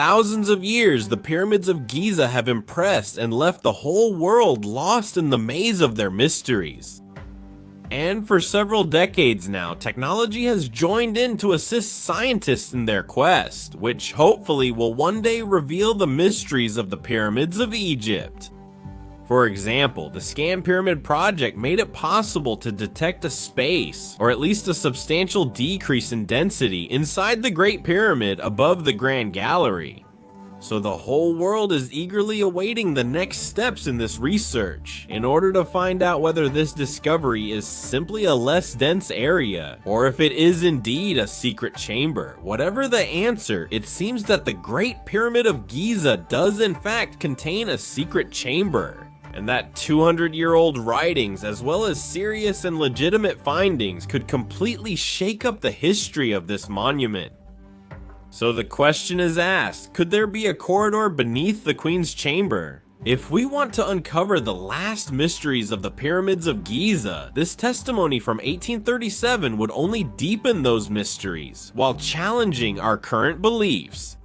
thousands of years, the pyramids of Giza have impressed and left the whole world lost in the maze of their mysteries. And for several decades now, technology has joined in to assist scientists in their quest, which hopefully will one day reveal the mysteries of the pyramids of Egypt. For example, the Scan Pyramid project made it possible to detect a space, or at least a substantial decrease in density, inside the Great Pyramid above the Grand Gallery. So the whole world is eagerly awaiting the next steps in this research, in order to find out whether this discovery is simply a less dense area, or if it is indeed a secret chamber. Whatever the answer, it seems that the Great Pyramid of Giza does in fact contain a secret chamber, and that 200-year-old writings as well as serious and legitimate findings could completely shake up the history of this monument. So the question is asked, could there be a corridor beneath the Queen's Chamber? If we want to uncover the last mysteries of the pyramids of Giza, this testimony from 1837 would only deepen those mysteries, while challenging our current beliefs.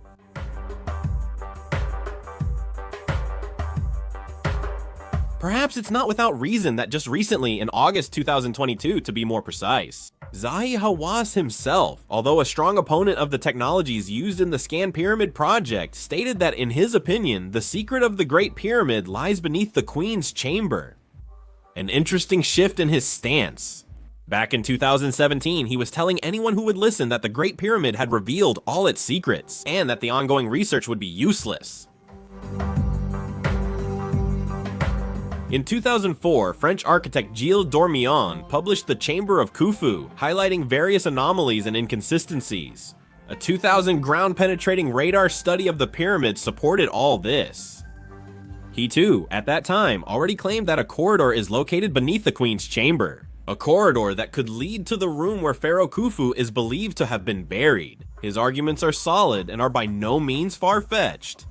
Perhaps it's not without reason that just recently, in August 2022 to be more precise, Zahi Hawass himself, although a strong opponent of the technologies used in the Scan Pyramid project, stated that in his opinion, the secret of the Great Pyramid lies beneath the Queen's Chamber. An interesting shift in his stance. Back in 2017, he was telling anyone who would listen that the Great Pyramid had revealed all its secrets, and that the ongoing research would be useless. In 2004, French architect Gilles Dormion published The Chamber of Khufu, highlighting various anomalies and inconsistencies. A 2000 ground-penetrating radar study of the pyramid supported all this. He too, at that time, already claimed that a corridor is located beneath the Queen's Chamber. A corridor that could lead to the room where Pharaoh Khufu is believed to have been buried. His arguments are solid and are by no means far-fetched.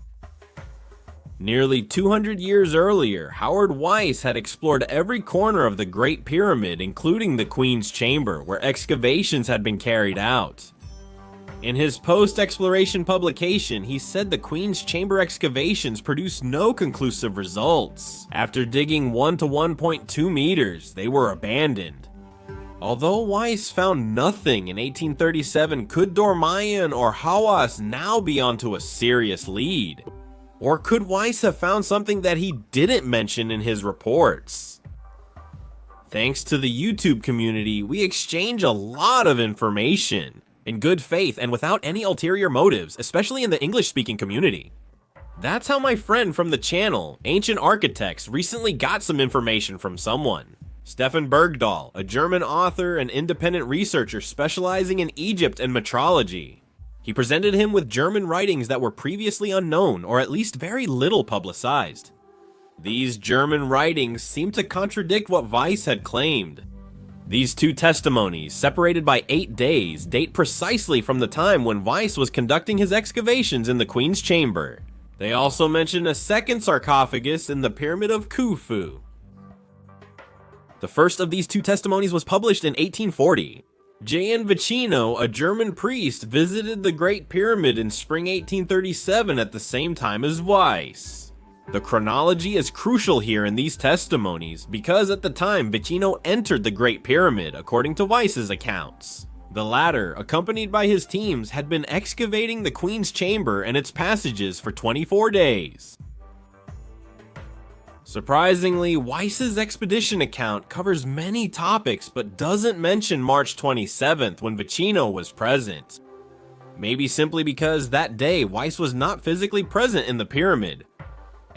Nearly 200 years earlier, Howard Weiss had explored every corner of the Great Pyramid, including the Queen's Chamber, where excavations had been carried out. In his post-exploration publication, he said the Queen's Chamber excavations produced no conclusive results. After digging 1 to 1.2 meters, they were abandoned. Although Weiss found nothing in 1837, could Dormion or Hawass now be onto a serious lead? Or could Weiss have found something that he didn't mention in his reports? Thanks to the YouTube community, we exchange a lot of information, in good faith and without any ulterior motives, especially in the English-speaking community. That's how my friend from the channel, Ancient Architects, recently got some information from someone. Stefan Bergdahl, a German author and independent researcher specializing in Egypt and metrology. He presented him with German writings that were previously unknown, or at least very little publicized. These German writings seem to contradict what Weiss had claimed. These two testimonies, separated by 8 days, date precisely from the time when Weiss was conducting his excavations in the Queen's Chamber. They also mention a second sarcophagus in the Pyramid of Khufu. The first of these two testimonies was published in 1840. J.N. Vicino, a German priest, visited the Great Pyramid in spring 1837 at the same time as Weiss. The chronology is crucial here in these testimonies because at the time Vicino entered the Great Pyramid, according to Weiss's accounts. The latter, accompanied by his teams, had been excavating the Queen's Chamber and its passages for 24 days. Surprisingly, Weiss's expedition account covers many topics but doesn't mention March 27th when Vicino was present. Maybe simply because that day Weiss was not physically present in the pyramid.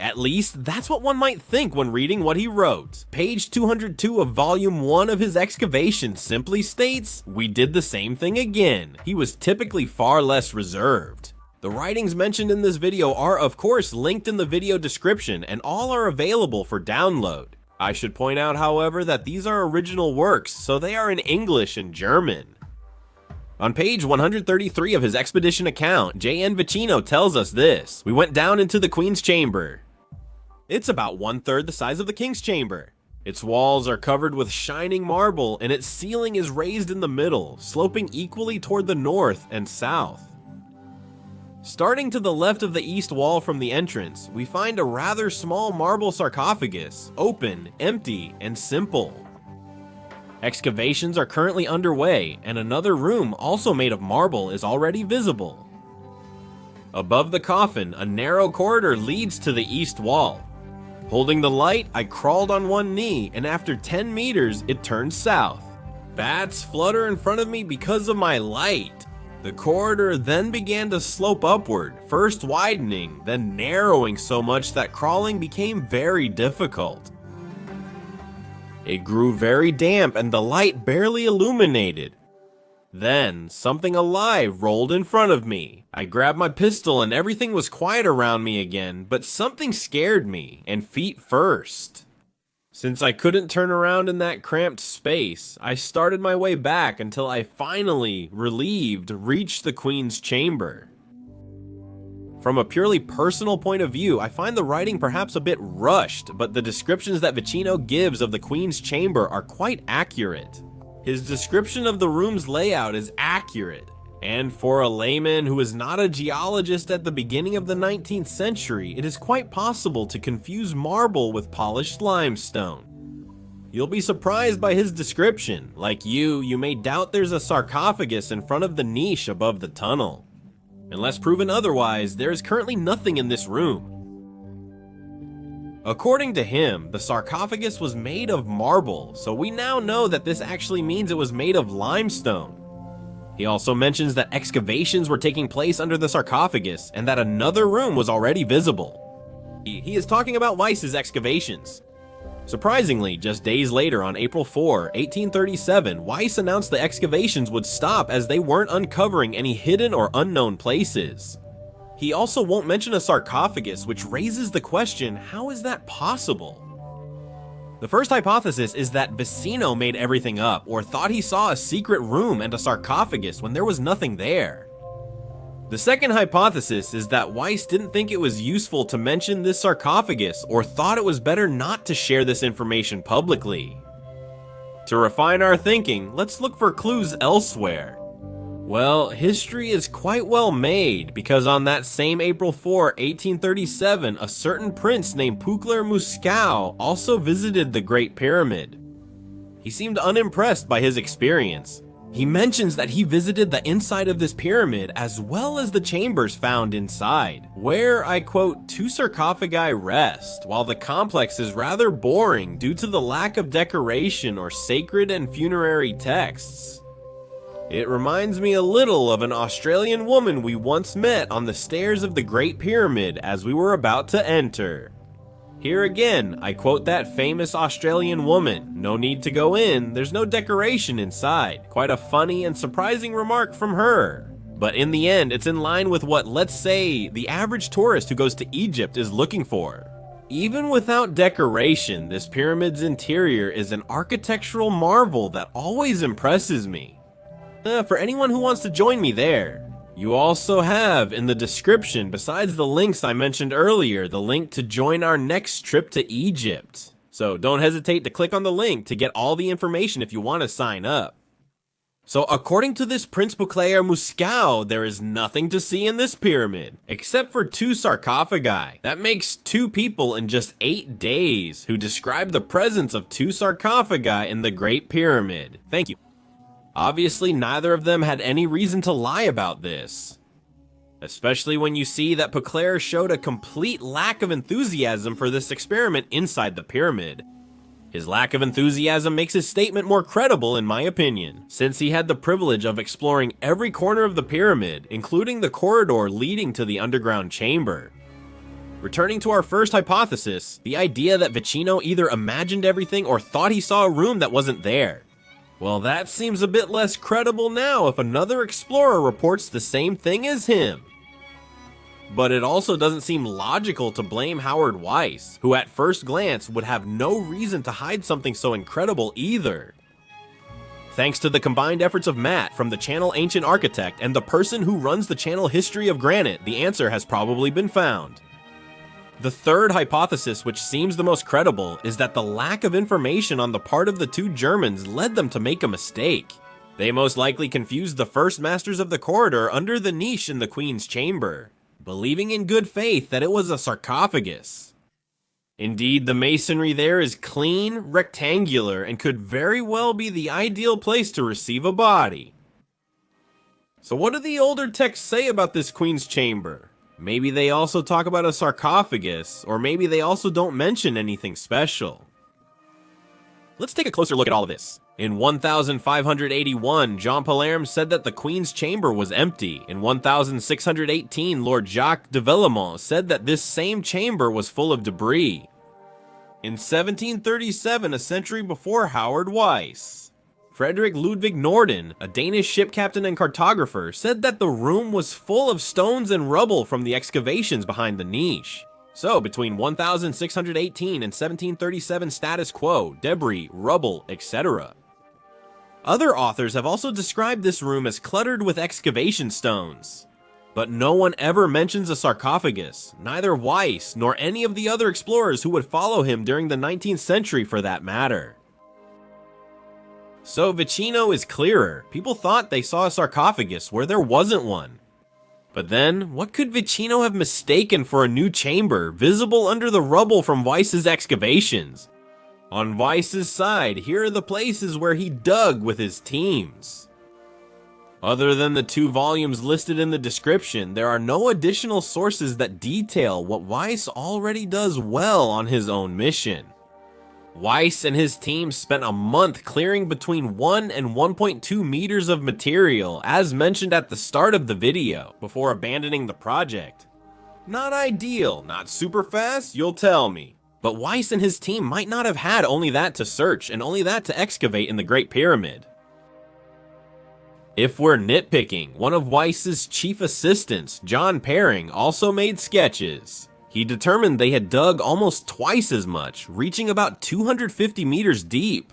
At least, that's what one might think when reading what he wrote. Page 202 of volume 1 of his Excavations simply states, "We did the same thing again." He was typically far less reserved. The writings mentioned in this video are of course linked in the video description and all are available for download. I should point out however that these are original works, so they are in English and German. On page 133 of his expedition account, J.N. Vicino tells us this: "We went down into the Queen's Chamber. It's about 1/3 the size of the King's Chamber. Its walls are covered with shining marble and its ceiling is raised in the middle, sloping equally toward the north and south. Starting to the left of the east wall from the entrance, we find a rather small marble sarcophagus, open, empty, and simple. Excavations are currently underway, and another room also made of marble is already visible. Above the coffin, a narrow corridor leads to the east wall. Holding the light, I crawled on one knee, and after 10 meters, it turned south. Bats flutter in front of me because of my light. The corridor then began to slope upward, first widening, then narrowing so much that crawling became very difficult. It grew very damp and the light barely illuminated. Then, something alive rolled in front of me. I grabbed my pistol and everything was quiet around me again, but something scared me, and feet first. Since I couldn't turn around in that cramped space, I started my way back until I finally, relieved, reached the Queen's chamber. From a purely personal point of view, I find the writing perhaps a bit rushed, but the descriptions that Vicino gives of the Queen's chamber are quite accurate. His description of the room's layout is accurate, and for a layman who is not a geologist at the beginning of the 19th century, it is quite possible to confuse marble with polished limestone. You'll be surprised by his description. Like you may doubt there's a sarcophagus in front of the niche above the tunnel. Unless proven otherwise, there is currently nothing in this room. According to him, the sarcophagus was made of marble, so we now know that this actually means it was made of limestone. He also mentions that excavations were taking place under the sarcophagus and that another room was already visible. He is talking about Weiss's excavations. Surprisingly, just days later on April 4, 1837, Weiss announced the excavations would stop as they weren't uncovering any hidden or unknown places. He also won't mention a sarcophagus, which raises the question, how is that possible? The first hypothesis is that Vicino made everything up, or thought he saw a secret room and a sarcophagus when there was nothing there. The second hypothesis is that Weiss didn't think it was useful to mention this sarcophagus, or thought it was better not to share this information publicly. To refine our thinking, let's look for clues elsewhere. Well, history is quite well made, because on that same April 4, 1837, a certain prince named Pukler Muskau also visited the Great Pyramid. He seemed unimpressed by his experience. He mentions that he visited the inside of this pyramid as well as the chambers found inside, where, I quote, 2 sarcophagi rest, while the complex is rather boring due to the lack of decoration or sacred and funerary texts. It reminds me a little of an Australian woman we once met on the stairs of the Great Pyramid as we were about to enter. Here again, I quote that famous Australian woman, no need to go in, there's no decoration inside. Quite a funny and surprising remark from her. But in the end, it's in line with what, let's say, the average tourist who goes to Egypt is looking for. Even without decoration, this pyramid's interior is an architectural marvel that always impresses me. For anyone who wants to join me there. You also have, in the description, besides the links I mentioned earlier, the link to join our next trip to Egypt. So don't hesitate to click on the link to get all the information if you want to sign up. So according to this Prince Pukler Muskau, there is nothing to see in this pyramid, except for 2 sarcophagi. That makes 2 people in just 8 days who describe the presence of 2 sarcophagi in the Great Pyramid. Thank you. Obviously, neither of them had any reason to lie about this. Especially when you see that Pukler showed a complete lack of enthusiasm for this experiment inside the pyramid. His lack of enthusiasm makes his statement more credible in my opinion, since he had the privilege of exploring every corner of the pyramid, including the corridor leading to the underground chamber. Returning to our first hypothesis, the idea that Vicino either imagined everything or thought he saw a room that wasn't there. Well, that seems a bit less credible now if another explorer reports the same thing as him. But it also doesn't seem logical to blame Howard Weiss, who at first glance would have no reason to hide something so incredible either. Thanks to the combined efforts of Matt from the channel Ancient Architect and the person who runs the channel History of Granite, the answer has probably been found. The third hypothesis, which seems the most credible, is that the lack of information on the part of the 2 Germans led them to make a mistake. They most likely confused the first masters of the corridor under the niche in the Queen's chamber, believing in good faith that it was a sarcophagus. Indeed, the masonry there is clean, rectangular, and could very well be the ideal place to receive a body. So what do the older texts say about this Queen's chamber? Maybe they also talk about a sarcophagus, or maybe they also don't mention anything special. Let's take a closer look at all of this. In 1581, Jean Palerme said that the Queen's chamber was empty. In 1618, Lord Jacques de Villemont said that this same chamber was full of debris. In 1737, a century before Howard Weiss, Frederick Ludwig Norden, a Danish ship captain and cartographer, said that the room was full of stones and rubble from the excavations behind the niche. So, between 1618 and 1737 status quo, debris, rubble, etc. Other authors have also described this room as cluttered with excavation stones. But no one ever mentions a sarcophagus, neither Weiss nor any of the other explorers who would follow him during the 19th century for that matter. So Vicino is clearer. People thought they saw a sarcophagus where there wasn't one. But then, what could Vicino have mistaken for a new chamber visible under the rubble from Weiss's excavations? On Weiss's side, here are the places where he dug with his teams. Other than the 2 volumes listed in the description, there are no additional sources that detail what Weiss already does well on his own mission. Weiss and his team spent a month clearing between 1 and 1.2 meters of material, as mentioned at the start of the video, before abandoning the project. Not ideal, not super fast, you'll tell me. But Weiss and his team might not have had only that to search and only that to excavate in the Great Pyramid. If we're nitpicking, one of Weiss's chief assistants, John Paring, also made sketches. He determined they had dug almost twice as much, reaching about 250 meters deep.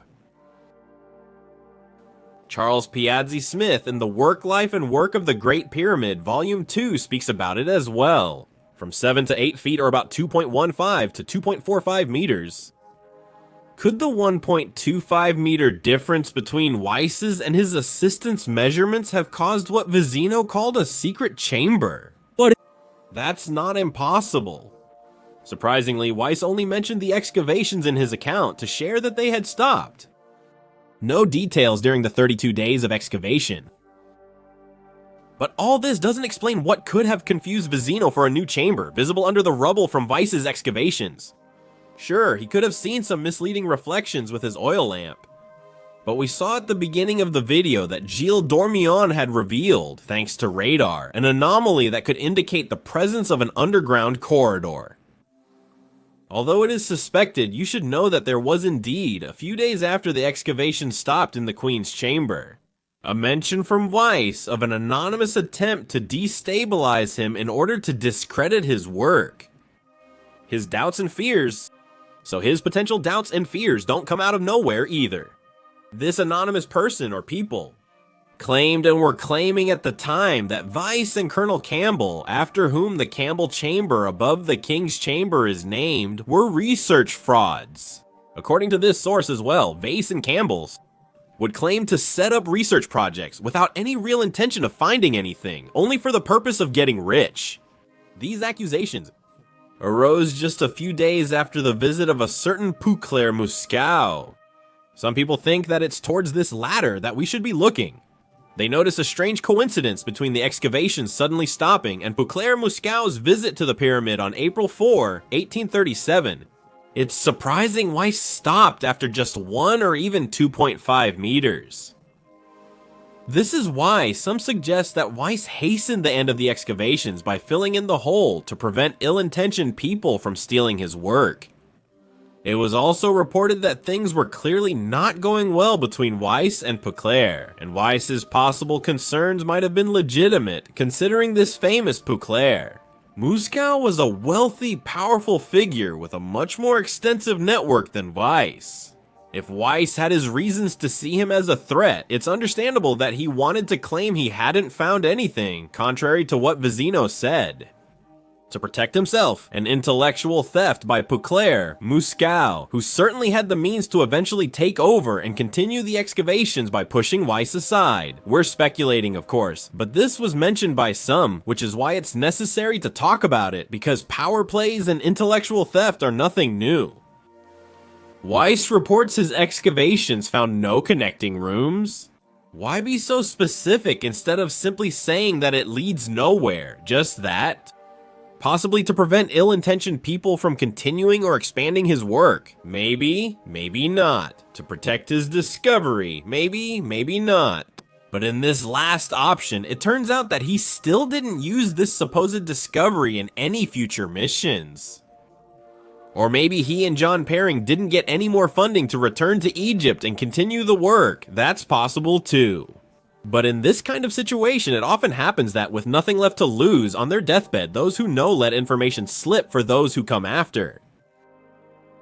Charles Piazzi Smith in The Work, Life, and Work of the Great Pyramid, Volume 2 speaks about it as well. From 7 to 8 feet or about 2.15 to 2.45 meters. Could the 1.25 meter difference between Weiss's and his assistant's measurements have caused what Vicino called a secret chamber? But that's not impossible. Surprisingly, Weiss only mentioned the excavations in his account to share that they had stopped. No details during the 32 days of excavation. But all this doesn't explain what could have confused Vicino for a new chamber, visible under the rubble from Weiss's excavations. Sure, he could have seen some misleading reflections with his oil lamp. But we saw at the beginning of the video that Gilles Dormion had revealed, thanks to radar, an anomaly that could indicate the presence of an underground corridor. Although it is suspected, you should know that there was indeed, a few days after the excavation stopped in the Queen's chamber, a mention from Weiss of an anonymous attempt to destabilize him in order to discredit his work. His doubts and fears, so his potential doubts and fears don't come out of nowhere either. This anonymous person or people claimed and were claiming at the time that Weiss and Colonel Campbell, after whom the Campbell chamber above the King's chamber is named, were research frauds. According to this source as well, Weiss and Campbell's would claim to set up research projects without any real intention of finding anything, only for the purpose of getting rich. These accusations arose just a few days after the visit of a certain Pouclair Muscow. Some people think that it's towards this latter that we should be looking. They notice a strange coincidence between the excavations suddenly stopping and Pouclair Muscow's visit to the pyramid on April 4, 1837. It's surprising Weiss stopped after just 1 or even 2.5 meters. This is why some suggest that Weiss hastened the end of the excavations by filling in the hole to prevent ill-intentioned people from stealing his work. It was also reported that things were clearly not going well between Weiss and Pouclair, and Weiss's possible concerns might have been legitimate, considering this famous Pouclair. Muscow was a wealthy, powerful figure with a much more extensive network than Weiss. If Weiss had his reasons to see him as a threat, it's understandable that he wanted to claim he hadn't found anything, contrary to what Vicino said. To protect himself, an intellectual theft by Puclair, Muscow, who certainly had the means to eventually take over and continue the excavations by pushing Weiss aside. We're speculating, of course, but this was mentioned by some, which is why it's necessary to talk about it, because power plays and intellectual theft are nothing new. Weiss reports his excavations found no connecting rooms. Why be so specific instead of simply saying that it leads nowhere, just that? Possibly to prevent ill-intentioned people from continuing or expanding his work. Maybe, maybe not. To protect his discovery. Maybe, maybe not. But in this last option, it turns out that he still didn't use this supposed discovery in any future missions. Or maybe he and John Perring didn't get any more funding to return to Egypt and continue the work. That's possible too. But in this kind of situation, it often happens that with nothing left to lose on their deathbed, those who know let information slip for those who come after.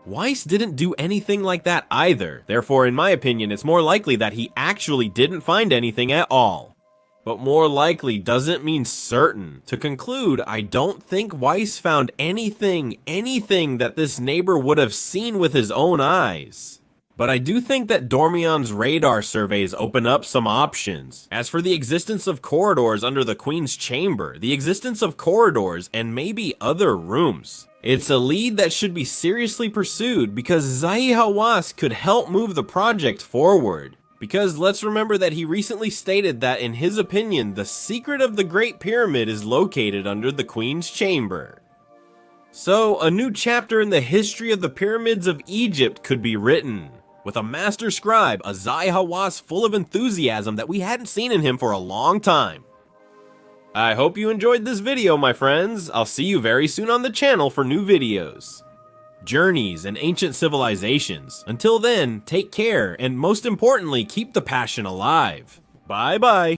Weiss didn't do anything like that either, therefore in my opinion it's more likely that he actually didn't find anything at all. But more likely doesn't mean certain. To conclude, I don't think Weiss found anything that this neighbor would have seen with his own eyes. But I do think that Dormion's radar surveys open up some options. As for the existence of corridors under the Queen's chamber, the existence of corridors and maybe other rooms, it's a lead that should be seriously pursued because Zahi Hawass could help move the project forward. Because let's remember that he recently stated that in his opinion, the secret of the Great Pyramid is located under the Queen's chamber. So, a new chapter in the history of the pyramids of Egypt could be written, with a master scribe, a Zahi Hawass full of enthusiasm that we hadn't seen in him for a long time. I hope you enjoyed this video, my friends. I'll see you very soon on the channel for new videos. Journeys and ancient civilizations. Until then, take care, and most importantly, keep the passion alive. Bye bye.